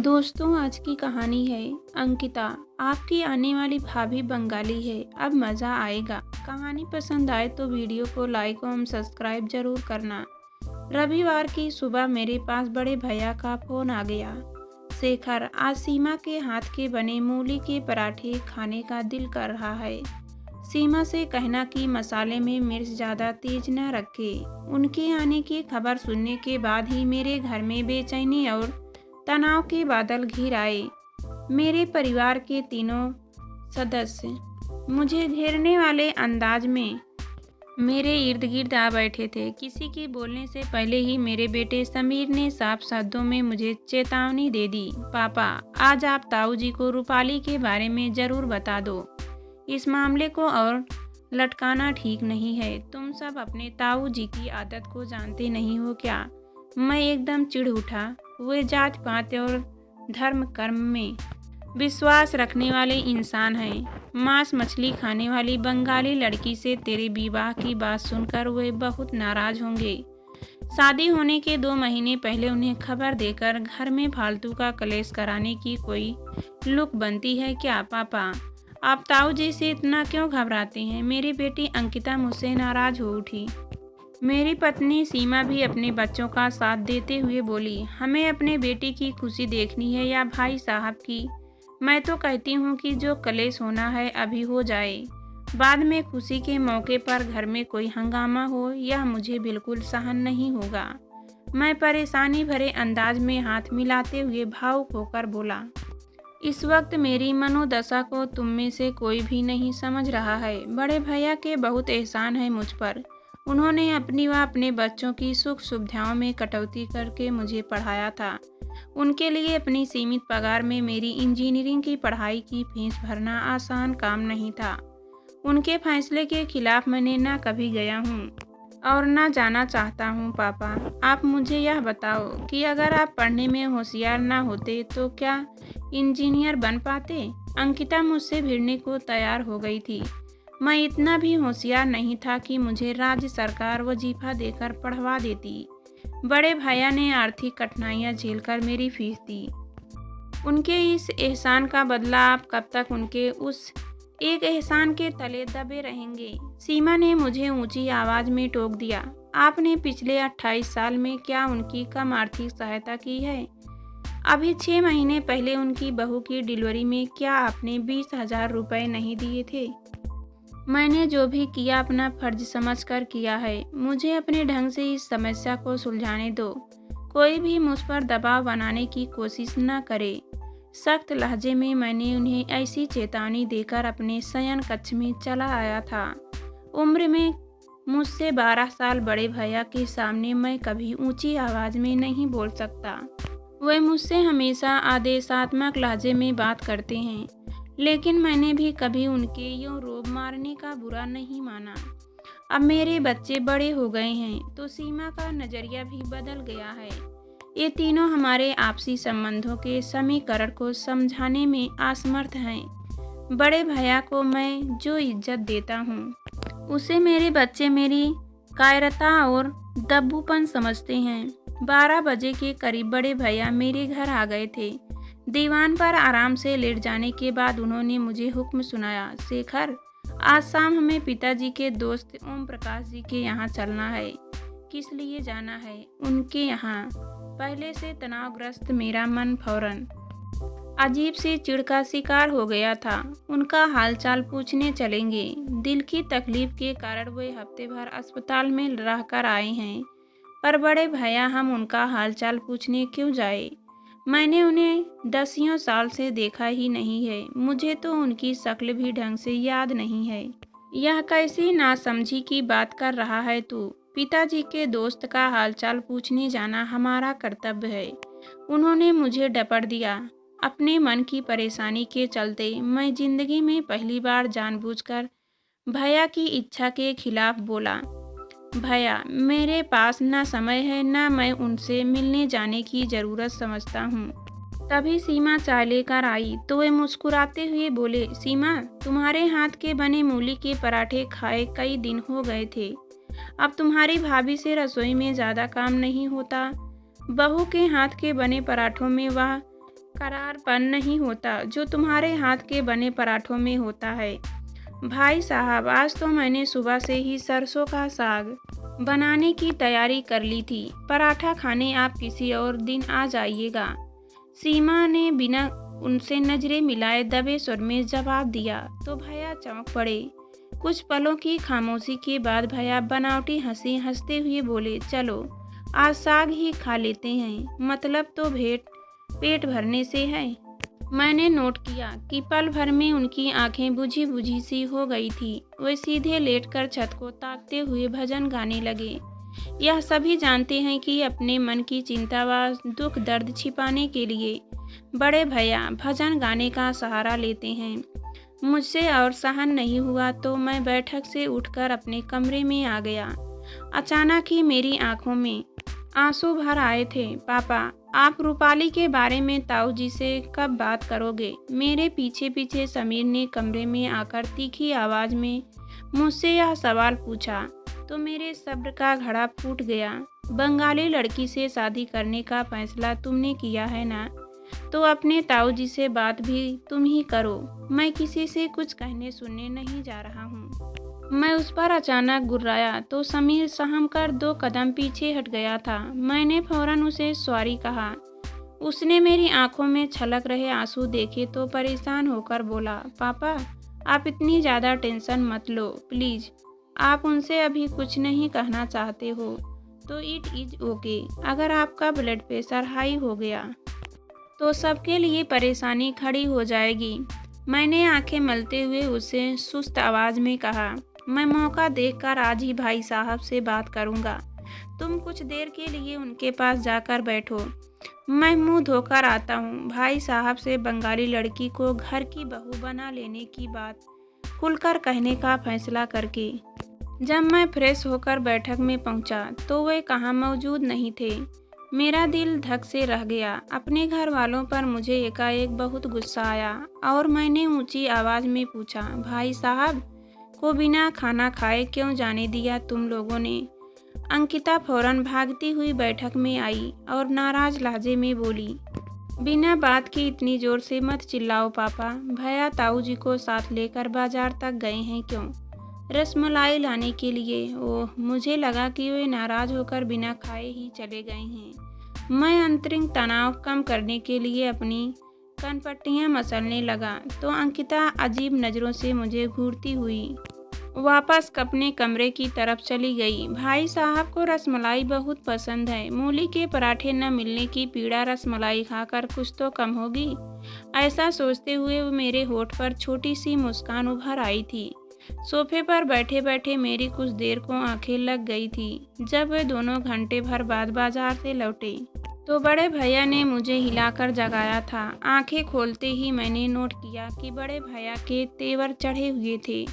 दोस्तों, आज की कहानी है अंकिता। आपकी आने वाली भाभी बंगाली है। अब मज़ा आएगा। कहानी पसंद आए तो वीडियो को लाइक और सब्सक्राइब जरूर करना। रविवार की सुबह मेरे पास बड़े भैया का फ़ोन आ गया। शेखर, आज सीमा के हाथ के बने मूली के पराठे खाने का दिल कर रहा है। सीमा से कहना कि मसाले में मिर्च ज़्यादा तेज न रखे। उनके आने की खबर सुनने के बाद ही मेरे घर में बेचैनी और तनाव के बादल घिर आए। मेरे परिवार के तीनों सदस्य मुझे घेरने वाले अंदाज में मेरे इर्द गिर्द आ बैठे थे। किसी के बोलने से पहले ही मेरे बेटे समीर ने साफ शब्दों में मुझे चेतावनी दे दी। पापा, आज आप ताऊ जी को रूपाली के बारे में ज़रूर बता दो। इस मामले को और लटकाना ठीक नहीं है। तुम सब अपने ताऊ जी की आदत को जानते नहीं हो क्या? मैं एकदम चिढ़ उठा। वे जात पात और धर्म कर्म में विश्वास रखने वाले इंसान हैं। मांस मछली खाने वाली बंगाली लड़की से तेरे विवाह की बात सुनकर वे बहुत नाराज होंगे। शादी होने के 2 महीने पहले उन्हें खबर देकर घर में फालतू का कलेश कराने की कोई लुक बनती है क्या? पापा, आप ताऊ जी से इतना क्यों घबराते हैं? मेरी बेटी अंकिता मुझसे नाराज हो उठी। मेरी पत्नी सीमा भी अपने बच्चों का साथ देते हुए बोली, हमें अपने बेटी की खुशी देखनी है या भाई साहब की? मैं तो कहती हूँ कि जो कलेश होना है अभी हो जाए। बाद में खुशी के मौके पर घर में कोई हंगामा हो, यह मुझे बिल्कुल सहन नहीं होगा। मैं परेशानी भरे अंदाज में हाथ मिलाते हुए भावुक होकर बोला, इस वक्त मेरी मनोदशा को तुम में से कोई भी नहीं समझ रहा है। बड़े भैया के बहुत एहसान है मुझ पर। उन्होंने अपनी व अपने बच्चों की सुख सुविधाओं में कटौती करके मुझे पढ़ाया था। उनके लिए अपनी सीमित पगार में मेरी इंजीनियरिंग की पढ़ाई की फीस भरना आसान काम नहीं था। उनके फैसले के खिलाफ मैंने ना कभी गया हूँ और ना जाना चाहता हूँ। पापा, आप मुझे यह बताओ कि अगर आप पढ़ने में होशियार ना होते तो क्या इंजीनियर बन पाते? अंकिता मुझसे भिड़ने को तैयार हो गई थी। मैं इतना भी होशियार नहीं था कि मुझे राज्य सरकार वजीफा देकर पढ़वा देती। बड़े भैया ने आर्थिक कठिनाइयां झेलकर मेरी फीस दी। उनके इस एहसान का बदला आप कब तक उनके उस एक एहसान के तले दबे रहेंगे? सीमा ने मुझे ऊंची आवाज में टोक दिया, आपने पिछले 28 साल में क्या उनकी कम आर्थिक सहायता की है? अभी 6 महीने पहले उनकी बहू की डिलीवरी में क्या आपने 20,000 रुपये नहीं दिए थे? मैंने जो भी किया अपना फर्ज समझकर किया है। मुझे अपने ढंग से इस समस्या को सुलझाने दो। कोई भी मुझ पर दबाव बनाने की कोशिश न करे। सख्त लहजे में मैंने उन्हें ऐसी चेतावनी देकर अपने शयन कक्ष में चला आया था। उम्र में मुझसे 12 साल बड़े भैया के सामने मैं कभी ऊंची आवाज में नहीं बोल सकता। वे मुझसे हमेशा आदेशात्मक लहजे में बात करते हैं, लेकिन मैंने भी कभी उनके यूं रोब मारने का बुरा नहीं माना। अब मेरे बच्चे बड़े हो गए हैं तो सीमा का नज़रिया भी बदल गया है। ये तीनों हमारे आपसी संबंधों के समीकरण को समझाने में असमर्थ हैं। बड़े भैया को मैं जो इज्जत देता हूँ उसे मेरे बच्चे मेरी कायरता और दब्बूपन समझते हैं। 12 बजे के करीब बड़े भैया मेरे घर आ गए थे। दीवान पर आराम से लेट जाने के बाद उन्होंने मुझे हुक्म सुनाया, शेखर, आज शाम हमें पिताजी के दोस्त ओम प्रकाश जी के यहाँ चलना है। किस लिए जाना है? उनके यहाँ। पहले से तनावग्रस्त मेरा मन फौरन अजीब सी चिढ़ का शिकार हो गया था। उनका हालचाल पूछने चलेंगे। दिल की तकलीफ के कारण वे हफ्ते भर अस्पताल में रहकर आए हैं, पर बड़े भैया हम उनका हालचाल पूछने क्यों जाए? मैंने उन्हें 10 साल से देखा ही नहीं है। मुझे तो उनकी शक्ल भी ढंग से याद नहीं है। यह कैसी नासमझी की बात कर रहा है तू? पिताजी के दोस्त का हालचाल पूछने जाना हमारा कर्तव्य है। उन्होंने मुझे डपट दिया। अपने मन की परेशानी के चलते मैं जिंदगी में पहली बार जानबूझकर भैया की इच्छा के खिलाफ बोला, भैया, मेरे पास ना समय है ना मैं उनसे मिलने जाने की ज़रूरत समझता हूँ। तभी सीमा चाय लेकर आई तो वे मुस्कुराते हुए बोले, सीमा, तुम्हारे हाथ के बने मूली के पराठे खाए कई दिन हो गए थे। अब तुम्हारी भाभी से रसोई में ज़्यादा काम नहीं होता। बहू के हाथ के बने पराठों में वह करारपन नहीं होता जो तुम्हारे हाथ के बने पराठों में होता है। भाई साहब, आज तो मैंने सुबह से ही सरसों का साग बनाने की तैयारी कर ली थी। पराठा खाने आप किसी और दिन आ जाइएगा। सीमा ने बिना उनसे नजरें मिलाए दबे स्वर में जवाब दिया तो भैया चौंक पड़े। कुछ पलों की खामोशी के बाद भैया बनावटी हंसी हंसते हुए बोले, चलो आज साग ही खा लेते हैं, मतलब तो पेट भरने से है। मैंने नोट किया कि पल भर में उनकी आंखें बुझी बुझी सी हो गई थी। वे सीधे लेटकर छत को ताकते हुए भजन गाने लगे। यह सभी जानते हैं कि अपने मन की चिंता व दुख दर्द छिपाने के लिए बड़े भैया भजन गाने का सहारा लेते हैं। मुझसे और सहन नहीं हुआ तो मैं बैठक से उठकर अपने कमरे में आ गया। अचानक ही मेरी आंखों में आंसू भर आए थे। पापा, आप रूपाली के बारे में ताऊ जी से कब बात करोगे? मेरे पीछे पीछे समीर ने कमरे में आकर तीखी आवाज में मुझसे यह सवाल पूछा तो मेरे सब्र का घड़ा फूट गया। बंगाली लड़की से शादी करने का फैसला तुमने किया है ना, तो अपने ताऊ जी से बात भी तुम ही करो। मैं किसी से कुछ कहने सुनने नहीं जा रहा हूँ। मैं उस पर अचानक गुर्राया तो समीर सहम कर 2 कदम पीछे हट गया था। मैंने फौरन उसे सॉरी कहा। उसने मेरी आंखों में छलक रहे आंसू देखे तो परेशान होकर बोला, पापा आप इतनी ज़्यादा टेंशन मत लो प्लीज़। आप उनसे अभी कुछ नहीं कहना चाहते हो तो इट इज़ ओके। अगर आपका ब्लड प्रेशर हाई हो गया तो सबके लिए परेशानी खड़ी हो जाएगी। मैंने आंखें मलते हुए उससे सुस्त आवाज़ में कहा, मैं मौका देखकर आज ही भाई साहब से बात करूंगा। तुम कुछ देर के लिए उनके पास जाकर बैठो, मैं मुंह धोकर आता हूँ। भाई साहब से बंगाली लड़की को घर की बहू बना लेने की बात खुलकर कहने का फैसला करके जब मैं फ्रेश होकर बैठक में पहुँचा तो वे कहाँ मौजूद नहीं थे। मेरा दिल धक से रह गया। अपने घर वालों पर मुझे एकाएक बहुत गुस्सा आया और मैंने ऊंची आवाज़ में पूछा, भाई साहब को बिना खाना खाए क्यों जाने दिया तुम लोगों ने? अंकिता फौरन भागती हुई बैठक में आई और नाराज लहजे में बोली, बिना बात की इतनी जोर से मत चिल्लाओ पापा। भैया ताऊ जी को साथ लेकर बाजार तक गए हैं क्यों? रसमलाई लाने के लिए। ओह, मुझे लगा कि वे नाराज होकर बिना खाए ही चले गए हैं। मैं आंतरिक तनाव कम करने के लिए अपनी कनपट्टियाँ मसलने लगा तो अंकिता अजीब नज़रों से मुझे घूरती हुई वापस अपने कमरे की तरफ चली गई। भाई साहब को रसमलाई बहुत पसंद है। मूली के पराठे न मिलने की पीड़ा रसमलाई खाकर कुछ तो कम होगी, ऐसा सोचते हुए मेरे होठ पर छोटी सी मुस्कान उभर आई थी। सोफे पर बैठे बैठे मेरी कुछ देर को आंखें लग गई थी। जब वे दोनों घंटे भर बाद बाजार से लौटे तो बड़े भैया ने मुझे हिलाकर जगाया था। आंखें खोलते ही मैंने नोट किया कि बड़े भैया के तेवर चढ़े हुए थे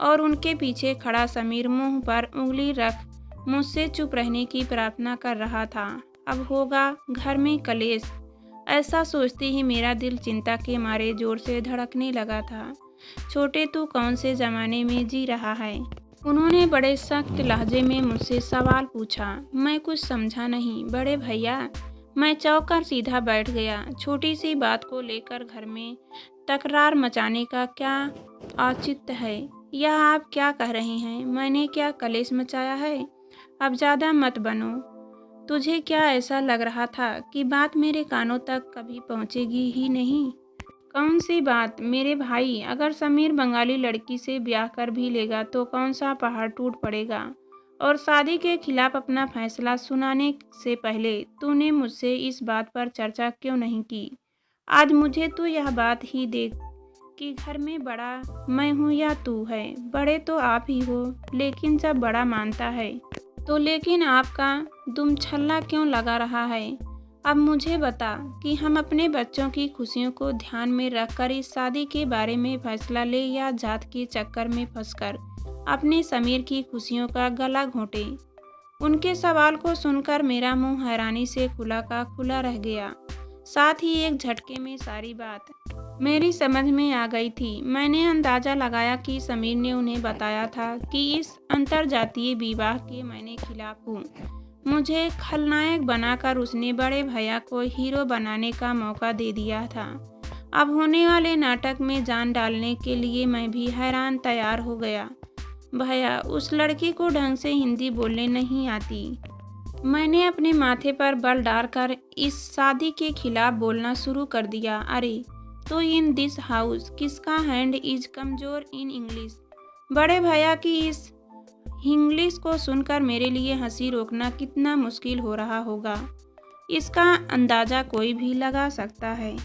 और उनके पीछे खड़ा समीर मुंह पर उंगली रख मुझसे चुप रहने की प्रार्थना कर रहा था। अब होगा घर में कलेश, ऐसा सोचते ही मेरा दिल चिंता के मारे जोर से धड़कने लगा था। छोटे, तू कौन से ज़माने में जी रहा है? उन्होंने बड़े सख्त लहजे में मुझसे सवाल पूछा। मैं कुछ समझा नहीं। बड़े भैया, मैं चौंक कर सीधा बैठ गया। छोटी सी बात को लेकर घर में तकरार मचाने का क्या औचित्य है? यह आप क्या कह रहे हैं? मैंने क्या कलेश मचाया है? अब ज़्यादा मत बनो। तुझे क्या ऐसा लग रहा था कि बात मेरे कानों तक कभी पहुंचेगी ही नहीं? कौन सी बात मेरे भाई? अगर समीर बंगाली लड़की से ब्याह कर भी लेगा तो कौन सा पहाड़ टूट पड़ेगा? और शादी के खिलाफ अपना फैसला सुनाने से पहले तूने मुझसे इस बात पर चर्चा क्यों नहीं की? आज मुझे तो यह बात ही देख कि घर में बड़ा मैं हूँ या तू है। बड़े तो आप ही हो, लेकिन जब बड़ा मानता है तो लेकिन आपका दुम छल्ला क्यों लगा रहा है? अब मुझे बता कि हम अपने बच्चों की खुशियों को ध्यान में रखकर इस शादी के बारे में फैसला ले या जात के चक्कर में फंसकर अपने समीर की खुशियों का गला घोंटे। उनके सवाल को सुनकर मेरा मुंह हैरानी से खुला का खुला रह गया। साथ ही एक झटके में सारी बात मेरी समझ में आ गई थी। मैंने अंदाजा लगाया कि समीर ने उन्हें बताया था कि इस अंतरजातीय विवाह के मैंने खिलाफ हूँ। मुझे खलनायक बनाकर उसने बड़े भैया को हीरो बनाने का मौका दे दिया था। अब होने वाले नाटक में जान डालने के लिए मैं भी हैरान तैयार हो गया। भैया, उस लड़की को ढंग से हिंदी बोलने नहीं आती। मैंने अपने माथे पर बल डालकर इस शादी के खिलाफ बोलना शुरू कर दिया। अरे तो इन दिस हाउस किसका हैंड इज कमजोर इन इंग्लिश। बड़े भैया की इस इंग्लिश को सुनकर मेरे लिए हंसी रोकना कितना मुश्किल हो रहा होगा, इसका अंदाज़ा कोई भी लगा सकता है।